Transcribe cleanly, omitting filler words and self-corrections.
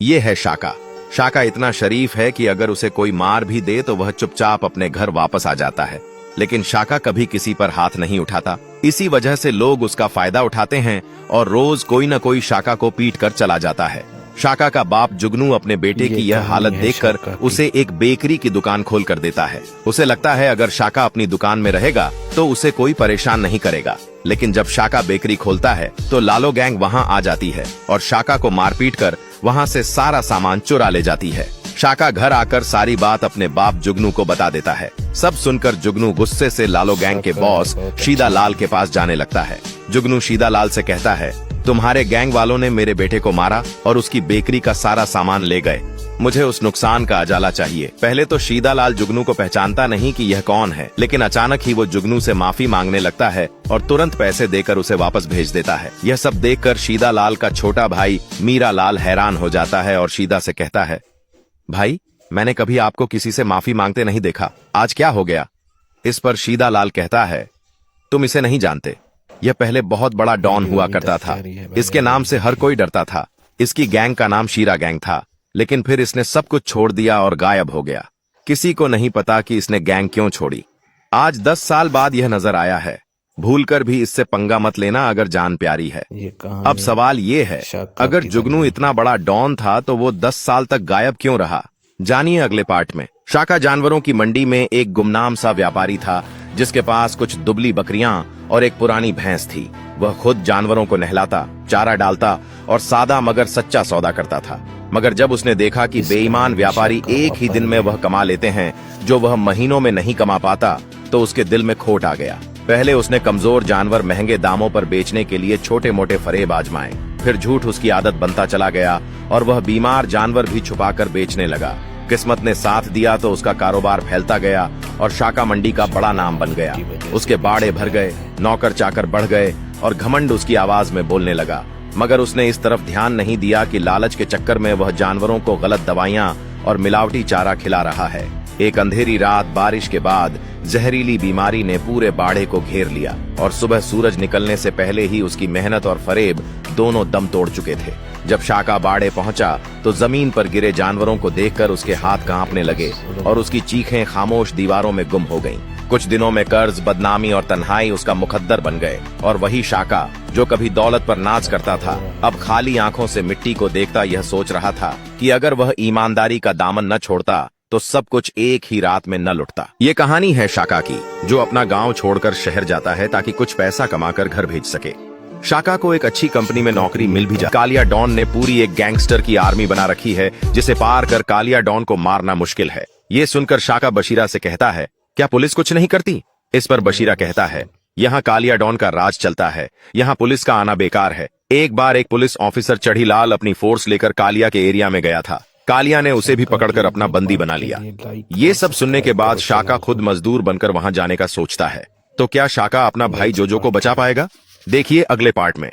ये है शाका। शाका इतना शरीफ है कि अगर उसे कोई मार भी दे तो वह चुपचाप अपने घर वापस आ जाता है, लेकिन शाका कभी किसी पर हाथ नहीं उठाता। इसी वजह से लोग उसका फायदा उठाते हैं और रोज कोई न कोई शाका को पीट कर चला जाता है। शाका का बाप जुगनू अपने बेटे की यह हालत देखकर उसे एक बेकरी की दुकान खोल कर देता है। उसे लगता है अगर शाका अपनी दुकान में रहेगा तो उसे कोई परेशान नहीं करेगा, लेकिन जब शाका बेकरी खोलता है तो लालो गैंग वहां आ जाती है और शाका को मारपीट कर वहां से सारा सामान चुरा ले जाती है। शाका घर आकर सारी बात अपने बाप जुगनू को बता देता है। सब सुनकर जुगनू गुस्से से लालो गैंग के बॉस शीदा लाल के पास जाने लगता है। जुगनू शीदा लाल से कहता है, तुम्हारे गैंग वालों ने मेरे बेटे को मारा और उसकी बेकरी का सारा सामान ले गए। मुझे उस नुकसान का अजाला चाहिए। पहले तो शीदा लाल जुगनू को पहचानता नहीं कि यह कौन है, लेकिन अचानक ही वो जुगनू से माफी मांगने लगता है और तुरंत पैसे देकर उसे वापस भेज देता है। यह सब देखकर शीदा लाल का छोटा भाई मीरा लाल हैरान हो जाता है और शीदा से कहता है, भाई मैंने कभी आपको किसी से माफी मांगते नहीं देखा, आज क्या हो गया? इस पर शीदा लाल कहता है, तुम इसे नहीं जानते। यह पहले बहुत बड़ा डॉन हुआ करता था। इसके नाम से हर कोई डरता था। इसकी गैंग का नाम शीरा गैंग था, लेकिन फिर इसने सब कुछ छोड़ दिया और गायब हो गया। किसी को नहीं पता कि इसने गैंग क्यों छोड़ी। आज 10 साल बाद यह नजर आया है। भूलकर भी इससे पंगा मत लेना अगर जान प्यारी है। अब सवाल ये है, अगर जुगनू इतना बड़ा डॉन था तो वो 10 साल तक गायब क्यों रहा? जानिए अगले पार्ट में। शाका जानवरों की मंडी में एक गुमनाम सा व्यापारी था जिसके पास कुछ दुबली बकरियां और एक पुरानी भैंस थी। वह खुद जानवरों को नहलाता, चारा डालता और सादा मगर सच्चा सौदा करता था। मगर जब उसने देखा कि बेईमान व्यापारी एक ही दिन में वह कमा लेते हैं जो वह महीनों में नहीं कमा पाता, तो उसके दिल में खोट आ गया। पहले उसने कमजोर जानवर महंगे दामों पर बेचने के लिए छोटे मोटे फरेब आजमाए। फिर झूठ उसकी आदत बनता चला गया और वह बीमार जानवर भी छुपाकर बेचने लगा। किस्मत ने साथ दिया तो उसका कारोबार फैलता गया और शाका मंडी का बड़ा नाम बन गया। उसके बाड़े भर गए, नौकर चाकर बढ़ गए और घमंड उसकी आवाज में बोलने लगा। मगर उसने इस तरफ ध्यान नहीं दिया कि लालच के चक्कर में वह जानवरों को गलत दवाइयां और मिलावटी चारा खिला रहा है। एक अंधेरी रात बारिश के बाद जहरीली बीमारी ने पूरे बाड़े को घेर लिया और सुबह सूरज निकलने से पहले ही उसकी मेहनत और फरेब दोनों दम तोड़ चुके थे। जब शाका बाड़े पहुंचा तो जमीन पर गिरे जानवरों को देखकर उसके हाथ कांपने लगे और उसकी चीखें खामोश दीवारों में गुम हो गईं। कुछ दिनों में कर्ज, बदनामी और तन्हाई उसका मुकद्दर बन गए और वही शाका जो कभी दौलत पर नाच करता था, अब खाली आंखों से मिट्टी को देखता यह सोच रहा था कि अगर वह ईमानदारी का दामन न छोड़ता तो सब कुछ एक ही रात में न लुटता। ये कहानी है शाका की, जो अपना गांव छोड़कर शहर जाता है ताकि कुछ पैसा कमाकर घर भेज सके। शाका को एक अच्छी कंपनी में नौकरी मिल भी जाती। कालिया डॉन ने पूरी एक गैंगस्टर की आर्मी बना रखी है जिसे पार कर कालिया डॉन को मारना मुश्किल है। ये सुनकर शाका बशीरा से कहता है, क्या पुलिस कुछ नहीं करती? इस पर बशीरा कहता है, यहाँ कालिया डॉन का राज चलता है, यहाँ पुलिस का आना बेकार है। एक बार एक पुलिस ऑफिसर चढ़ी लाल अपनी फोर्स लेकर कालिया के एरिया में गया था। कालिया ने उसे भी पकड़कर अपना बंदी बना लिया। ये सब सुनने के बाद शाका खुद मजदूर बनकर वहां जाने का सोचता है। तो क्या शाका अपना भाई जोजो को बचा पाएगा? देखिए अगले पार्ट में।